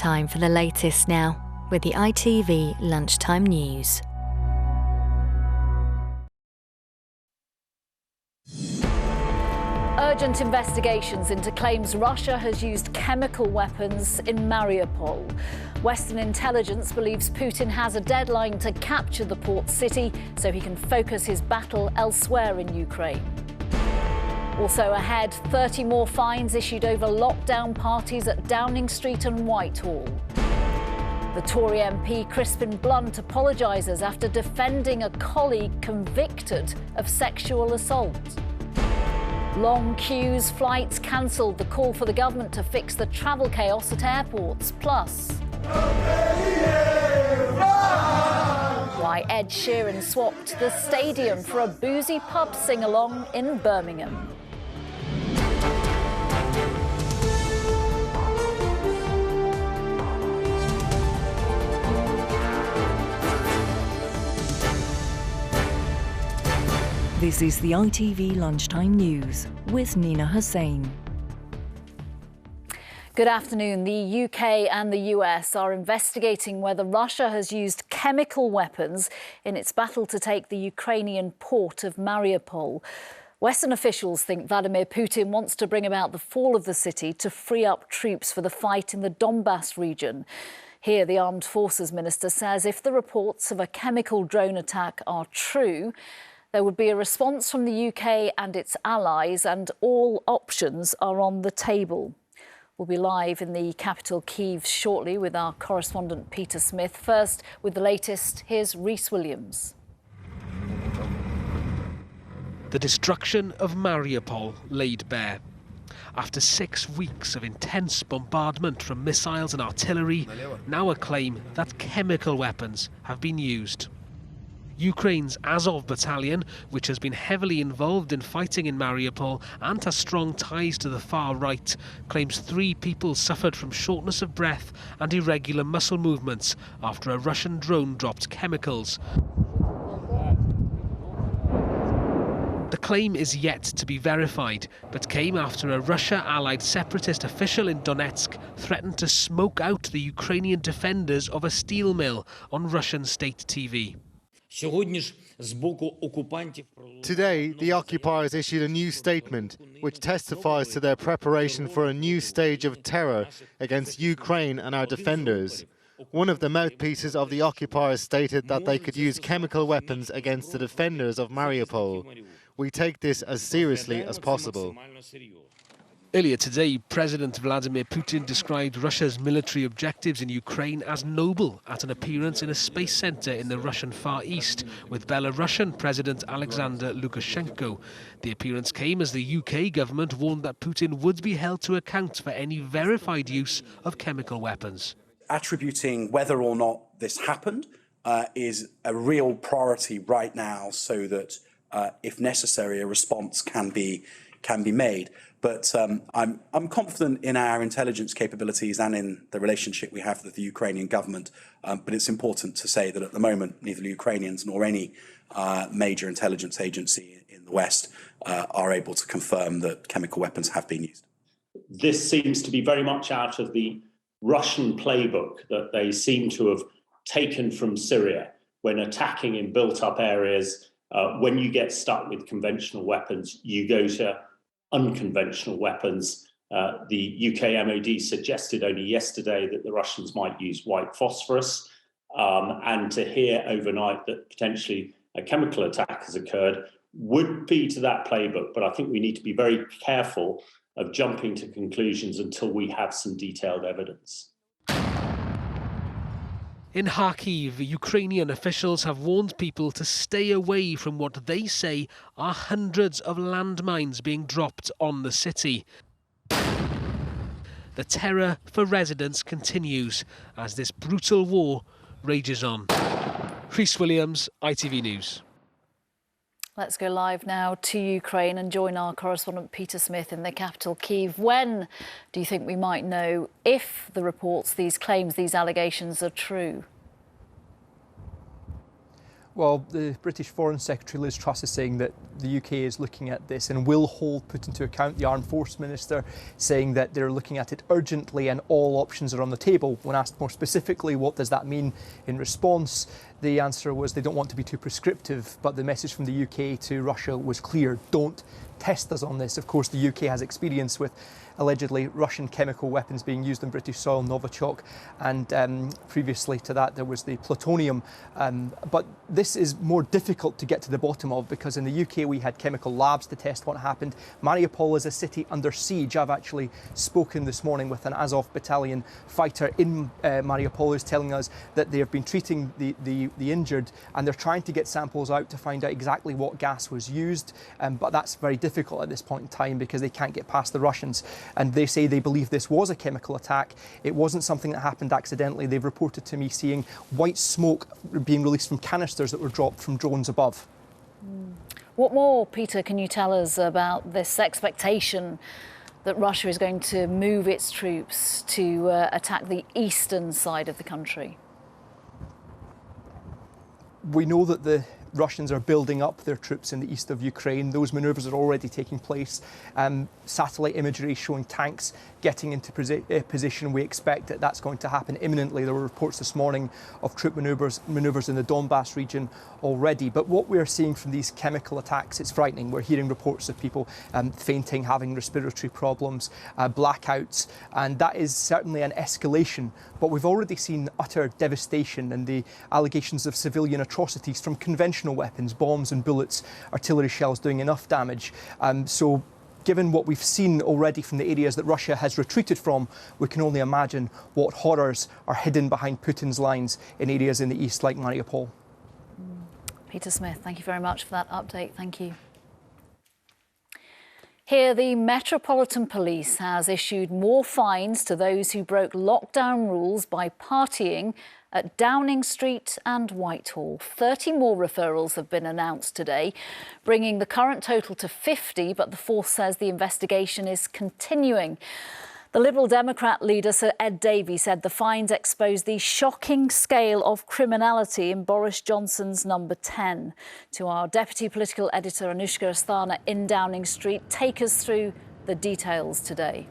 Time for the latest now with the ITV Lunchtime News. Urgent investigations into claims Russia has used chemical weapons in Mariupol. Western intelligence believes Putin has a deadline to capture the port city so he can focus his battle elsewhere in Ukraine. Also ahead, 30 more fines issued over lockdown parties at Downing Street and Whitehall. The Tory MP Crispin Blunt apologises after defending a colleague convicted of sexual assault. Long queues, flights cancelled, the call for the government to fix the travel chaos at airports. Plus, why Ed Sheeran swapped the stadium for a boozy pub sing-along in Birmingham. This is the ITV Lunchtime News with Nina Hossain. Good afternoon. The UK and the US are investigating whether Russia has used chemical weapons in its battle to take the Ukrainian port of Mariupol. Western officials think Vladimir Putin wants to bring about the fall of the city to free up troops for the fight in the Donbass region. Here, the Armed Forces Minister says if the reports of a chemical drone attack are true, there would be a response from the UK and its allies, and all options are on the table. We'll be live in the capital Kyiv shortly with our correspondent Peter Smith. First, with the latest, here's Rhys Williams. The destruction of Mariupol laid bare. After 6 weeks of intense bombardment from missiles and artillery, now a claim that chemical weapons have been used. Ukraine's Azov battalion, which has been heavily involved in fighting in Mariupol and has strong ties to the far right, claims 3 people suffered from shortness of breath and irregular muscle movements after a Russian drone dropped chemicals. The claim is yet to be verified, but came after a Russia-allied separatist official in Donetsk threatened to smoke out the Ukrainian defenders of a steel mill on Russian state TV. Today, the occupiers issued a new statement which testifies to their preparation for a new stage of terror against Ukraine and our defenders. One of the mouthpieces of the occupiers stated that they could use chemical weapons against the defenders of Mariupol. We take this as seriously as possible. Earlier today, President Vladimir Putin described Russia's military objectives in Ukraine as noble at an appearance in a space centre in the Russian Far East with Belarusian President Alexander Lukashenko. The appearance came as the UK government warned that Putin would be held to account for any verified use of chemical weapons. Attributing whether or not this happened is a real priority right now so that, if necessary, a response can be made. But I'm confident in our intelligence capabilities and in the relationship we have with the Ukrainian government. But it's important to say that at the moment, neither the Ukrainians nor any major intelligence agency in the West are able to confirm that chemical weapons have been used. This seems to be very much out of the Russian playbook that they seem to have taken from Syria when attacking in built-up areas. When you get stuck with conventional weapons, you go to unconventional weapons. The UK MOD suggested only yesterday that the Russians might use white phosphorus, and to hear overnight that potentially a chemical attack has occurred would be to that playbook. But I think we need to be very careful of jumping to conclusions until we have some detailed evidence. In Kharkiv, Ukrainian officials have warned people to stay away from what they say are hundreds of landmines being dropped on the city. The terror for residents continues as this brutal war rages on. Rhys Williams, ITV News. Let's go live now to Ukraine and join our correspondent Peter Smith in the capital Kyiv. When do you think we might know if the reports, these claims, these allegations are true? Well, the British Foreign Secretary Liz Truss is saying that the UK is looking at this and will hold Putin to account. The Armed Force Minister saying that they're looking at it urgently and all options are on the table. When asked more specifically, what does that mean in response, the answer was they don't want to be too prescriptive, but the message from the UK to Russia was clear: don't test us on this. Of course, the UK has experience with allegedly Russian chemical weapons being used on British soil, Novichok, and previously to that there was the plutonium. But this is more difficult to get to the bottom of, because in the UK we had chemical labs to test what happened. Mariupol is a city under siege. I've actually spoken this morning with an Azov battalion fighter in Mariupol who's telling us that they have been treating the injured and they're trying to get samples out to find out exactly what gas was used. But that's very difficult at this point in time because they can't get past the Russians. And they say they believe this was a chemical attack. It wasn't something that happened accidentally. They've reported to me seeing white smoke being released from canisters that were dropped from drones above. What more, Peter, can you tell us about this expectation that Russia is going to move its troops to attack the eastern side of the country? We know that the Russians are building up their troops in the east of Ukraine. Those manoeuvres are already taking place. Satellite imagery showing tanks getting into position. We expect that that's going to happen imminently. There were reports this morning of troop manoeuvres in the Donbass region already. But what we're seeing from these chemical attacks, it's frightening. We're hearing reports of people fainting, having respiratory problems, blackouts, and that is certainly an escalation. But we've already seen utter devastation and the allegations of civilian atrocities from conventional weapons, bombs and bullets, artillery shells doing enough damage. So given what we've seen already from the areas that Russia has retreated from, we can only imagine what horrors are hidden behind Putin's lines in areas in the east like Mariupol. Peter Smith, thank you very much for that update. Thank you. Here, the Metropolitan Police has issued more fines to those who broke lockdown rules by partying at Downing Street and Whitehall. 30 more referrals have been announced today, bringing the current total to 50, but the force says the investigation is continuing. The Liberal Democrat leader, Sir Ed Davey, said the fines expose the shocking scale of criminality in Boris Johnson's number 10. To our deputy political editor, Anushka Asthana in Downing Street, take us through the details today.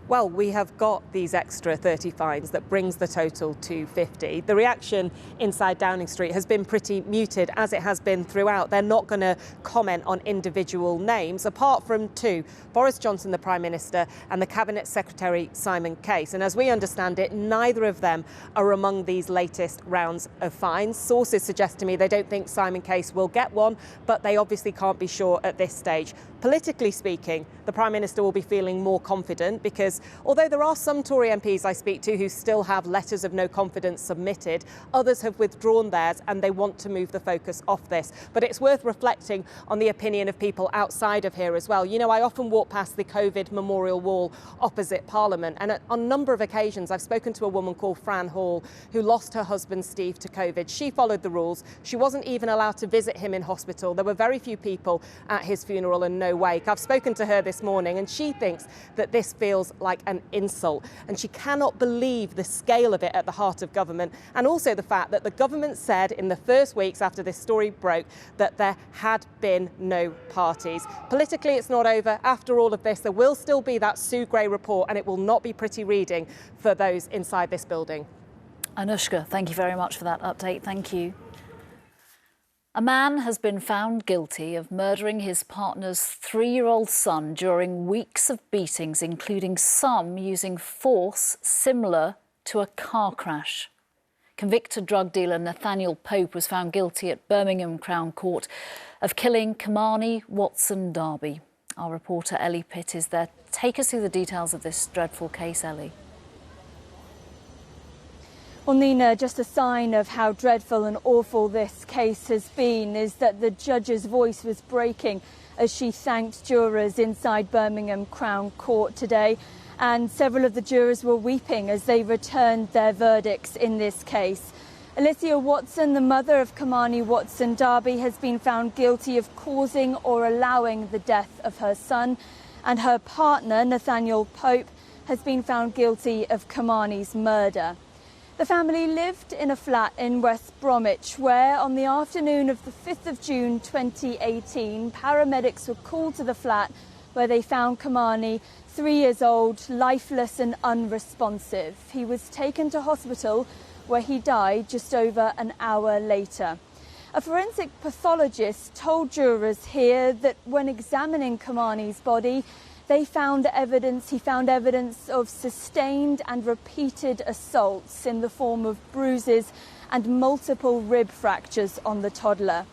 Well, we have got these extra 30 fines that brings the total to 50. The reaction inside Downing Street has been pretty muted, as it has been throughout. They're not going to comment on individual names, apart from two: Boris Johnson, the Prime Minister, and the Cabinet Secretary, Simon Case. And as we understand it, neither of them are among these latest rounds of fines. Sources suggest to me they don't think Simon Case will get one, but they obviously can't be sure at this stage. Politically speaking, the Prime Minister will be feeling more confident because although there are some Tory MPs I speak to who still have letters of no confidence submitted, others have withdrawn theirs and they want to move the focus off this. But it's worth reflecting on the opinion of people outside of here as well. You know, I often walk past the COVID memorial wall opposite Parliament, and on a number of occasions I've spoken to a woman called Fran Hall who lost her husband Steve to COVID. She followed the rules. She wasn't even allowed to visit him in hospital. There were very few people at his funeral and no wake. I've spoken to her this morning and she thinks that this feels like an insult, and she cannot believe the scale of it at the heart of government, and also the fact that the government said in the first weeks after this story broke that there had been no parties. Politically, it's not over. After all of this, there will still be that Sue Gray report, and it will not be pretty reading for those inside this building. Anushka, thank you very much for that update. Thank you. A man has been found guilty of murdering his partner's 3-year-old son during weeks of beatings, including some using force similar to a car crash. Convicted drug dealer Nathaniel Pope was found guilty at Birmingham Crown Court of killing Kamani Watson Derby. Our reporter Ellie Pitt is there. Take us through the details of this dreadful case, Ellie. Well, Nina, just a sign of how dreadful and awful this case has been is that the judge's voice was breaking as she thanked jurors inside Birmingham Crown Court today. And several of the jurors were weeping as they returned their verdicts in this case. Alicia Watson, the mother of Kamani Watson Derby, has been found guilty of causing or allowing the death of her son. And her partner, Nathaniel Pope, has been found guilty of Kamani's murder. The family lived in a flat in West Bromwich where on the afternoon of the 5th of June 2018, paramedics were called to the flat where they found Kamani, 3 years old, lifeless and unresponsive. He was taken to hospital where he died just over an hour later. A forensic pathologist told jurors here that when examining Kamani's body, he found evidence of sustained and repeated assaults in the form of bruises and multiple rib fractures on the toddler.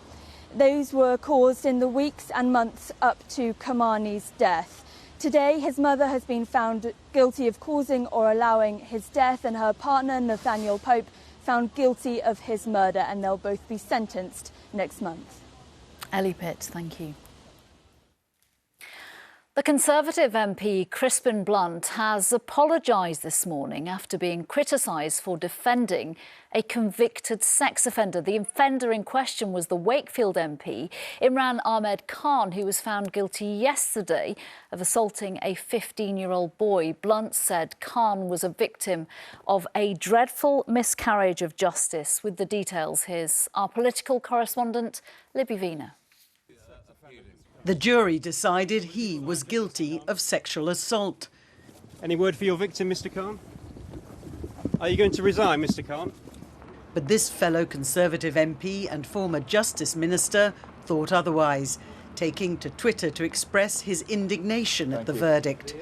Those were caused in the weeks and months up to Kamani's death. Today, his mother has been found guilty of causing or allowing his death, and her partner, Nathaniel Pope, found guilty of his murder, and they'll both be sentenced next month. Ellie Pitt, thank you. The Conservative MP Crispin Blunt has apologised this morning after being criticised for defending a convicted sex offender. The offender in question was the Wakefield MP, Imran Ahmed Khan, who was found guilty yesterday of assaulting a 15-year-old boy. Blunt said Khan was a victim of a dreadful miscarriage of justice. With the details, here's our political correspondent, Libby Vina. The jury decided he was guilty of sexual assault. Any word for your victim, Mr. Khan? Are you going to resign, Mr. Khan? But this fellow Conservative MP and former Justice Minister thought otherwise, taking to Twitter to express his indignation at the verdict.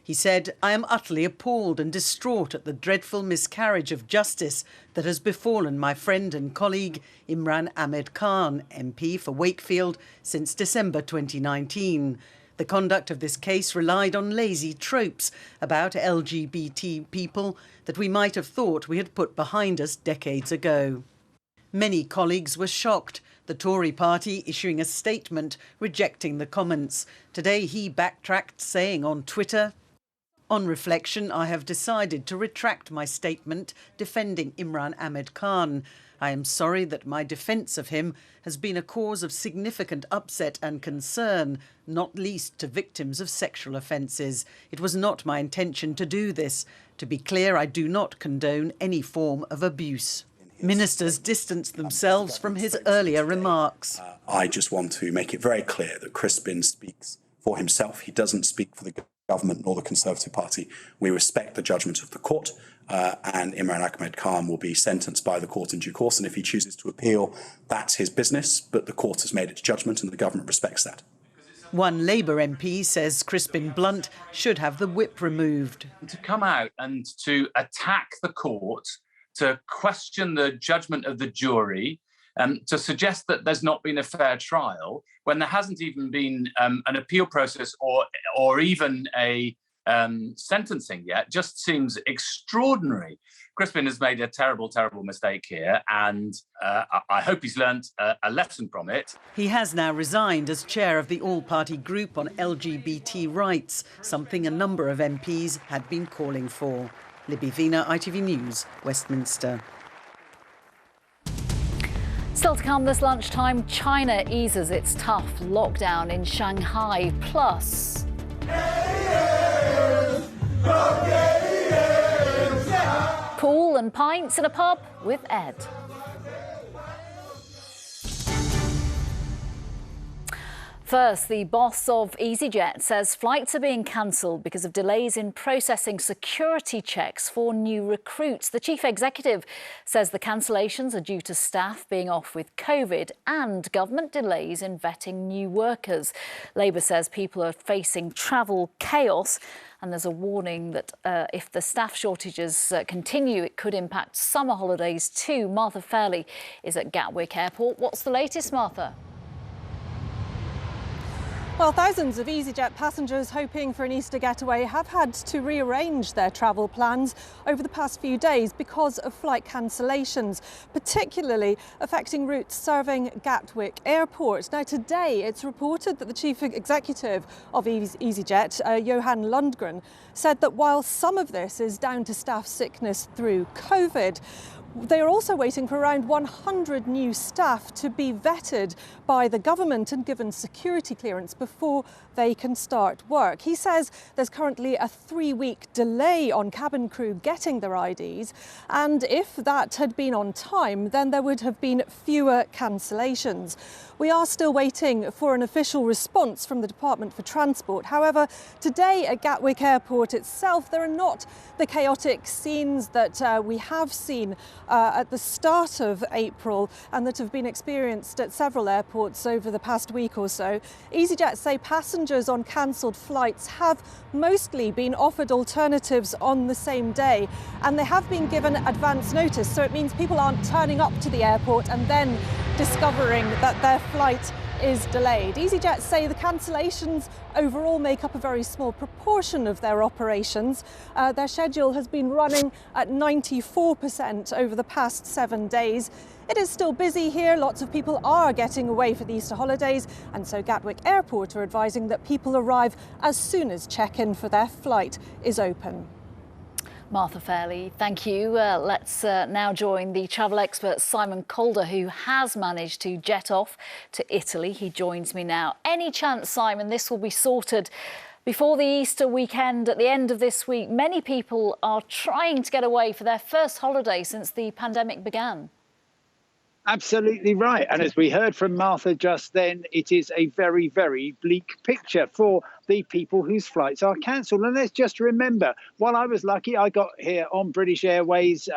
He said, "I am utterly appalled and distraught at the dreadful miscarriage of justice that has befallen my friend and colleague Imran Ahmed Khan, MP for Wakefield, since December 2019. The conduct of this case relied on lazy tropes about LGBT people that we might have thought we had put behind us decades ago." Many colleagues were shocked, the Tory party issuing a statement rejecting the comments. Today he backtracked, saying on Twitter, "On reflection, I have decided to retract my statement defending Imran Ahmed Khan. I am sorry that my defence of him has been a cause of significant upset and concern, not least to victims of sexual offences. It was not my intention to do this. To be clear, I do not condone any form of abuse." Ministers distanced themselves from his earlier remarks. I just want to make it very clear that Crispin speaks for himself. He doesn't speak for the government nor the Conservative Party. We respect the judgment of the court, and Imran Ahmed Khan will be sentenced by the court in due course, and if he chooses to appeal, that's his business, but the court has made its judgment and the government respects that. One Labour MP says Crispin Blunt should have the whip removed. To come out and to attack the court, to question the judgment of the jury, to suggest that there's not been a fair trial when there hasn't even been an appeal process or even a sentencing yet, just seems extraordinary. Crispin has made a terrible, terrible mistake here, and I hope he's learnt a lesson from it. He has now resigned as chair of the all-party group on LGBT rights, something a number of MPs had been calling for. Libby Vina, ITV News, Westminster. Still to come this lunchtime, China eases its tough lockdown in Shanghai. Plus, pool and pints in a pub with Ed. First, the boss of Easyjet says flights are being cancelled because of delays in processing security checks for new recruits. The chief executive says the cancellations are due to staff being off with COVID and government delays in vetting new workers. Labour says people are facing travel chaos, and there's a warning that if the staff shortages continue, it could impact summer holidays too. Martha Fairley is at Gatwick Airport. What's the latest, Martha? Well, thousands of Easyjet passengers hoping for an Easter getaway have had to rearrange their travel plans over the past few days because of flight cancellations, particularly affecting routes serving Gatwick Airport. Now, today it's reported that the chief executive of Easyjet, Johan Lundgren, said that while some of this is down to staff sickness through COVID, They are also waiting for around 100 new staff to be vetted by the government and given security clearance before they can start work. He says there's currently a 3-week delay on cabin crew getting their IDs, and if that had been on time, then there would have been fewer cancellations. We are still waiting for an official response from the Department for Transport. However, today at Gatwick Airport itself, there are not the chaotic scenes that we have seen at the start of April and that have been experienced at several airports over the past week or so. Easyjet say passengers on cancelled flights have mostly been offered alternatives on the same day, and they have been given advance notice, so it means people aren't turning up to the airport and then discovering that their flight is delayed. Easyjet say the cancellations overall make up a very small proportion of their operations. Their schedule has been running at 94% over the past 7 days. It is still busy here. Lots of people are getting away for the Easter holidays, and so Gatwick Airport are advising that people arrive as soon as check-in for their flight is open. Martha Fairley, thank you. Let's now join the travel expert Simon Calder, who has managed to jet off to Italy. He joins me now. Any chance, Simon, this will be sorted before the Easter weekend at the end of this week? Many people are trying to get away for their first holiday since the pandemic began. Absolutely right. And as we heard from Martha just then, it is a very, very bleak picture for the people whose flights are cancelled. And let's just remember, while I was lucky, I got here on British Airways,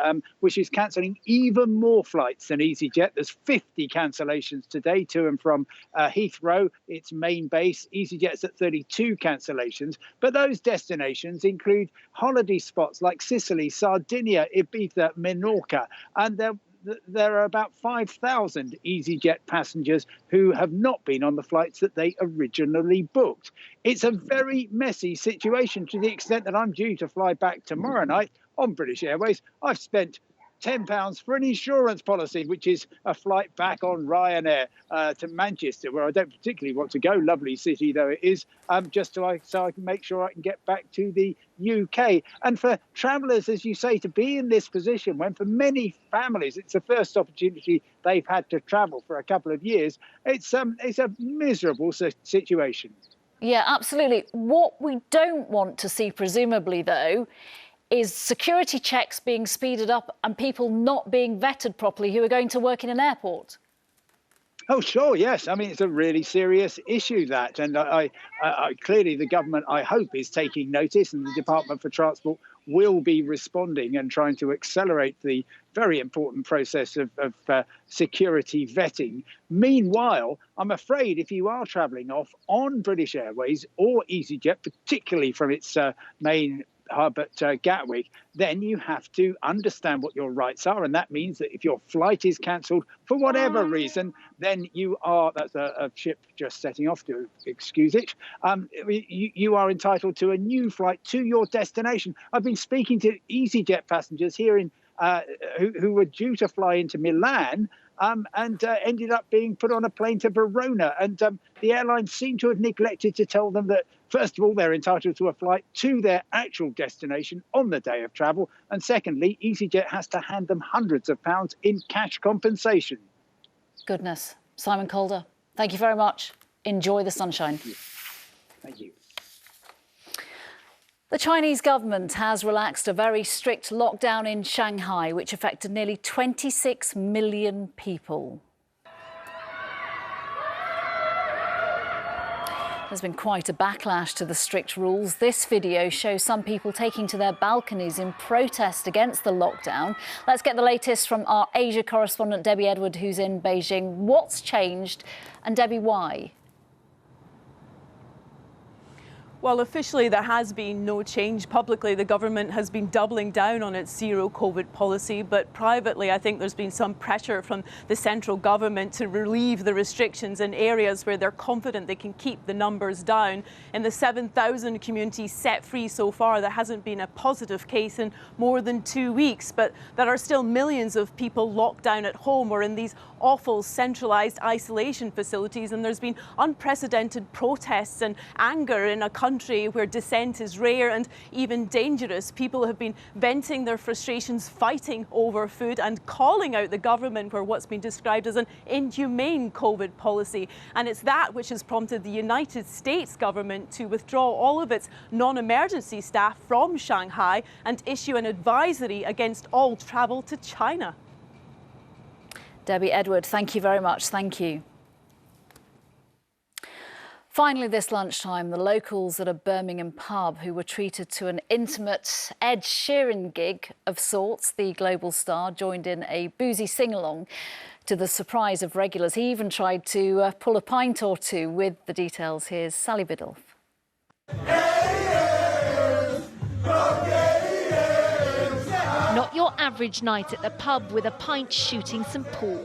which is cancelling even more flights than EasyJet. There's 50 cancellations today to and from Heathrow, its main base. EasyJet's at 32 cancellations. But those destinations include holiday spots like Sicily, Sardinia, Ibiza, Menorca. And there are about 5,000 EasyJet passengers who have not been on the flights that they originally booked. It's a very messy situation, to the extent that I'm due to fly back tomorrow night on British Airways. I've spent £10 for an insurance policy, which is a flight back on Ryanair to Manchester, where I don't particularly want to go, lovely city though it is, just so I can make sure I can get back to the UK. And for travellers, as you say, to be in this position when for many families it's the first opportunity they've had to travel for a couple of years, it's a miserable situation. Yeah, absolutely. What we don't want to see, presumably, though, is security checks being speeded up and people not being vetted properly who are going to work in an airport. Oh, sure, yes. I mean, it's a really serious issue, that. And I clearly the government, I hope, is taking notice, and the Department for Transport will be responding and trying to accelerate the very important process of security vetting. Meanwhile, I'm afraid if you are travelling off on British Airways or EasyJet, particularly from its main hub at Gatwick, then you have to understand what your rights are, and that means that if your flight is cancelled for whatever reason, then you are, that's a ship just setting off, to excuse it, you are entitled to a new flight to your destination. I've been speaking to EasyJet passengers here in who were due to fly into Milan and ended up being put on a plane to Verona, and the airline seemed to have neglected to tell them that, first of all, they're entitled to a flight to their actual destination on the day of travel, and secondly, EasyJet has to hand them hundreds of pounds in cash compensation. Goodness. Simon Calder, thank you very much. Enjoy the sunshine. Thank you. The Chinese government has relaxed a very strict lockdown in Shanghai, which affected nearly 26 million people. There's been quite a backlash to the strict rules. This video shows some people taking to their balconies in protest against the lockdown. Let's get the latest from our Asia correspondent, Debbie Edward, who's in Beijing. What's changed? And Debbie, why? Well, officially, there has been no change. Publicly, the government has been doubling down on its zero COVID policy, but privately, I think there's been some pressure from the central government to relieve the restrictions in areas where they're confident they can keep the numbers down. In the 7,000 communities set free so far, there hasn't been a positive case in more than 2 weeks, but there are still millions of people locked down at home or in these awful centralised isolation facilities, and there's been unprecedented protests and anger in a country where dissent is rare and even dangerous. People have been venting their frustrations, fighting over food and calling out the government for what's been described as an inhumane COVID policy. And it's that which has prompted the United States government to withdraw all of its non-emergency staff from Shanghai and issue an advisory against all travel to China. Debbie Edward, thank you very much. Thank you. Finally, this lunchtime, the locals at a Birmingham pub who were treated to an intimate Ed Sheeran gig of sorts. The global star joined in a boozy sing-along to the surprise of regulars. He even tried to pull a pint or two. With the details, here's Sally Biddulph. Not your average night at the pub with a pint shooting some pool.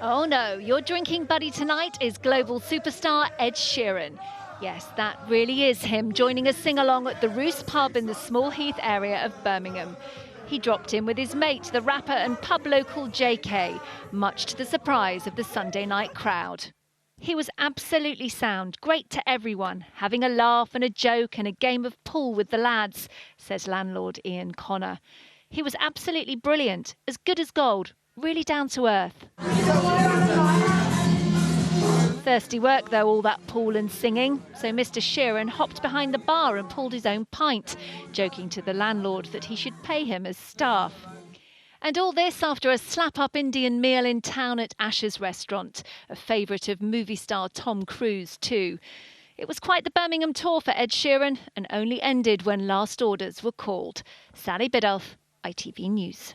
Oh no, your drinking buddy tonight is global superstar Ed Sheeran. Yes, that really is him joining a sing-along at the Roost pub in the Small Heath area of Birmingham. He dropped in with his mate, the rapper and pub local JK, much to the surprise of the Sunday night crowd. He was absolutely sound, great to everyone, having a laugh and a joke and a game of pool with the lads, says landlord Ian Connor. He was absolutely brilliant, as good as gold, really down to earth. Thirsty work though, all that pool and singing, so Mr Sheeran hopped behind the bar and pulled his own pint, joking to the landlord that he should pay him as staff. And all this after a slap-up Indian meal in town at Ash's restaurant, a favourite of movie star Tom Cruise too. It was quite the Birmingham tour for Ed Sheeran and only ended when last orders were called. Sally Biddulph, ITV News.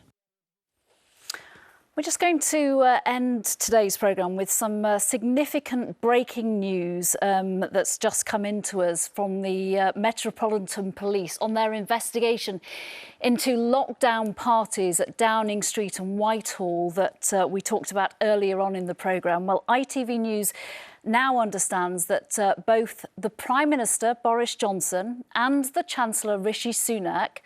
We're just going to end today's programme with some significant breaking news that's just come into us from the Metropolitan Police on their investigation into lockdown parties at Downing Street and Whitehall that we talked about earlier on in the programme. Well, ITV News now understands that both the Prime Minister, Boris Johnson, and the Chancellor, Rishi Sunak,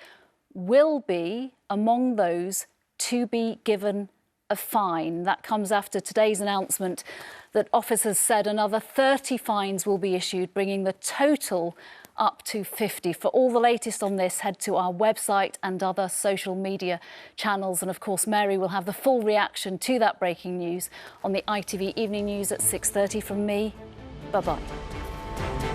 will be among those to be given a fine. That comes after today's announcement that officers said another 30 fines will be issued, bringing the total up to 50. For all the latest on this, head to our website and other social media channels. And of course, Mary will have the full reaction to that breaking news on the ITV Evening News at 6:30 from me. Bye-bye.